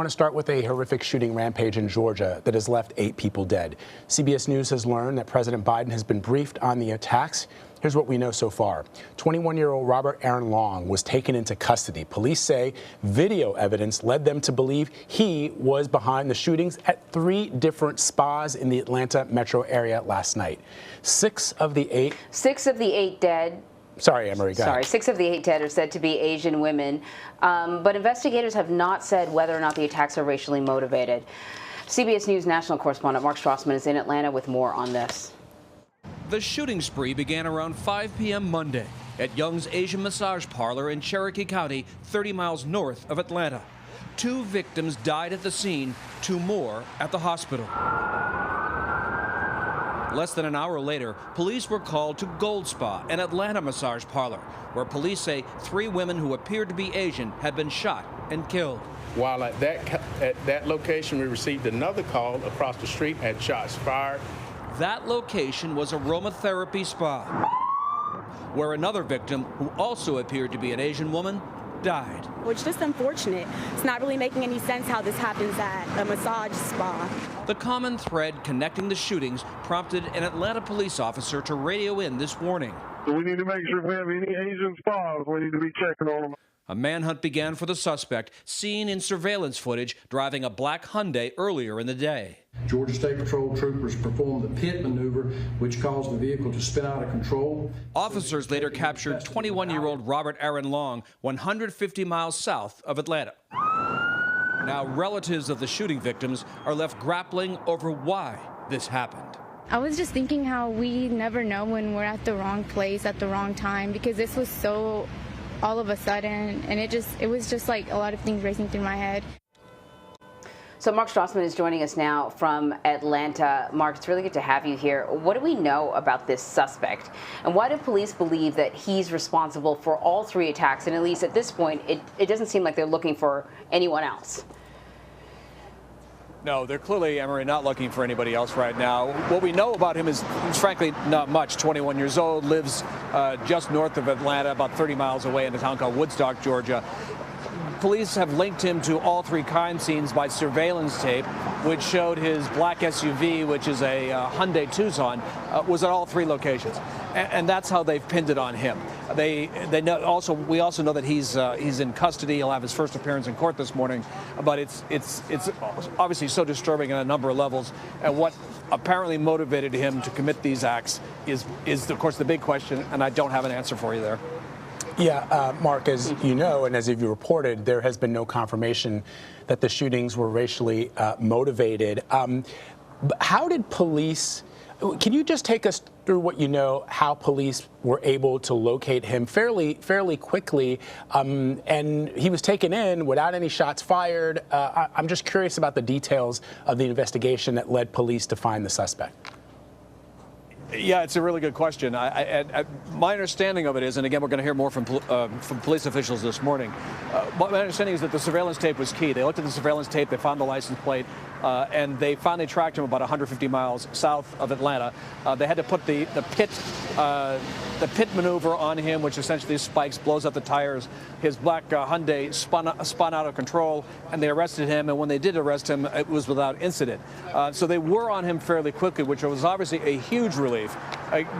want to start with a horrific shooting rampage in Georgia that has left 8 people dead. CBS News has learned that President Biden has been briefed on the attacks. Here's what we know so far. 21-year-old Robert Aaron Long was taken into custody. Police say video evidence led them to believe he was behind the shootings at 3 different spas in the Atlanta metro area last night. 6 of the 8 dead. Sorry, Emery, go ahead. 6 of the 8 dead are said to be Asian women, but investigators have not said whether or not the attacks are racially motivated. CBS News national correspondent Mark Strassmann is in Atlanta with more on this. The shooting spree began around 5 p.m. Monday at Young's Asian Massage Parlor in Cherokee County, 30 miles north of Atlanta. 2 victims died at the scene, 2 more at the hospital. Less than an hour later, police were called to Gold Spa, an Atlanta massage parlor, where police say 3 women who appeared to be Asian had been shot and killed. While at that location, we received another call across the street at shots fired. That location was aromatherapy spa, where another victim, who also appeared to be an Asian woman, died. Which is just unfortunate. It's not really making any sense how this happens at a massage spa. The common thread connecting the shootings prompted an Atlanta police officer to radio in this warning. So we need to make sure if we have any Asian spas, we need to be checking on them. A manhunt began for the suspect, seen in surveillance footage driving a black Hyundai earlier in the day. Georgia State Patrol troopers performed the pit maneuver, which caused the vehicle to spin out of control. Officers later captured 21-year-old Robert Aaron Long, 150 miles south of Atlanta. Now, relatives of the shooting victims are left grappling over why this happened. I was just thinking how we never know when we're at the wrong place at the wrong time, because this was so all of a sudden, and it was just like a lot of things racing through my head. So Mark Strassmann is joining us now from Atlanta. Mark, it's really good to have you here. What do we know about this suspect? And why do police believe that he's responsible for all 3 attacks? And at least at this point, it doesn't seem like they're looking for anyone else. No, they're clearly, Emery, not looking for anybody else right now. What we know about him is frankly not much. 21 years old, lives just north of Atlanta, about 30 miles away in a town called Woodstock, Georgia. Police have linked him to all 3 crime scenes by surveillance tape, which showed his black SUV, which is a Hyundai Tucson, was at all 3 locations, and that's how they've pinned it on him. They know also. We also know that he's in custody. He'll have his first appearance in court this morning, but it's obviously so disturbing on a number of levels. And what apparently motivated him to commit these acts is of course the big question, and I don't have an answer for you there. Yeah, Mark, as you know, and as you reported, there has been no confirmation that the shootings were racially motivated. How did police, can you just take us through what you know, how police were able to locate him fairly quickly, and he was taken in without any shots fired? I'm just curious about the details of the investigation that led police to find the suspect. Yeah, it's a really good question. My understanding of it is, and again, we're going to hear more from police officials this morning. My understanding is that the surveillance tape was key. They looked at the surveillance tape, they found the license plate, and they finally tracked him about 150 miles south of Atlanta. They had to put the pit maneuver on him, which essentially spikes, blows up the tires. His black Hyundai spun out of control, and they arrested him. And when they did arrest him, it was without incident. So they were on him fairly quickly, which was obviously a huge relief,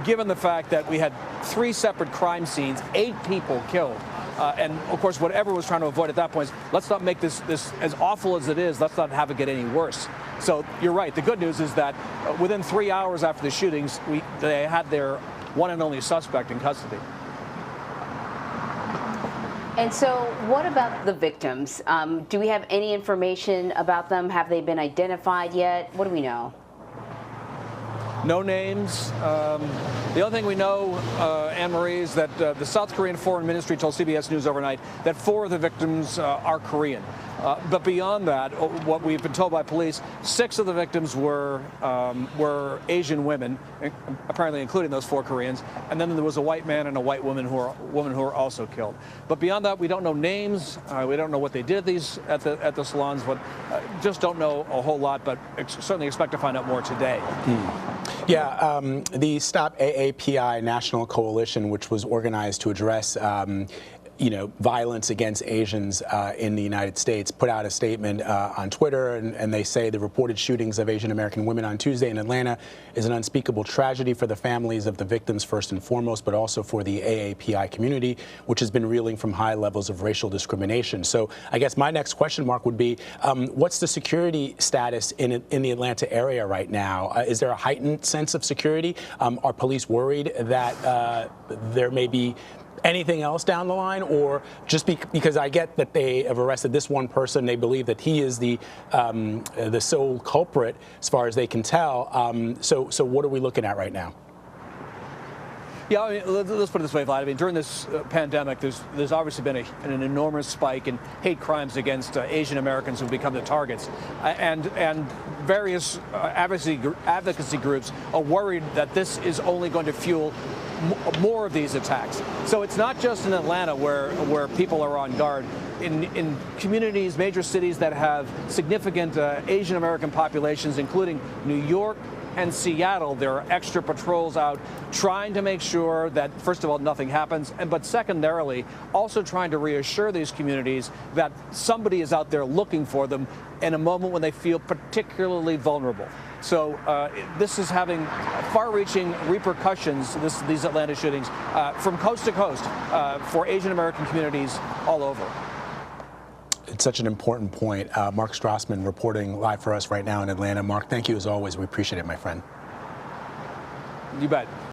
given the fact that we had 3 separate crime scenes, 8 people killed. And of course, whatever was trying to avoid at that point is, let's not make this as awful as it is, let's not have it get any worse. So you're right. The good news is that within 3 hours after the shootings, they had their one and only suspect in custody. And so what about the victims? Do we have any information about them? Have they been identified yet? What do we know? No names. The only thing we know, Anne-Marie, is that the South Korean Foreign Ministry told CBS News overnight that 4 of the victims are Korean. But beyond that, what we've been told by police, 6 of the victims were Asian women, apparently including those 4 Koreans, and then there was a white man and a white woman who are also killed. But beyond that, we don't know names. We don't know what they did at the salons, but just don't know a whole lot. But certainly expect to find out more today. Yeah, the Stop AAPI National Coalition, which was organized to address violence against Asians in the United States, put out a statement on Twitter, and they say the reported shootings of Asian American women on Tuesday in Atlanta is an unspeakable tragedy for the families of the victims first and foremost, but also for the AAPI community, which has been reeling from high levels of racial discrimination. So I guess my next question, Mark, would be, what's the security status in the Atlanta area right now? Is there a heightened sense of security? Are police worried that there may be anything else down the line, or just because I get that they have arrested this one person, they believe that he is the sole culprit as far as they can tell. So what are we looking at right now? Yeah, I mean, let's put it this way, Vlad. I mean, during this pandemic, there's obviously been an enormous spike in hate crimes against Asian Americans who've become the targets, and various advocacy groups are worried that this is only going to fuel more of these attacks. So it's not just in Atlanta where people are on guard. In communities, major cities that have significant Asian American populations, including New York and Seattle, there are extra patrols out trying to make sure that, first of all, nothing happens, but secondarily, also trying to reassure these communities that somebody is out there looking for them in a moment when they feel particularly vulnerable. So this is having far-reaching repercussions, these Atlanta shootings, from coast to coast for Asian American communities all over. It's such an important point. Mark Strassmann reporting live for us right now in Atlanta. Mark, thank you as always. We appreciate it, my friend. You bet.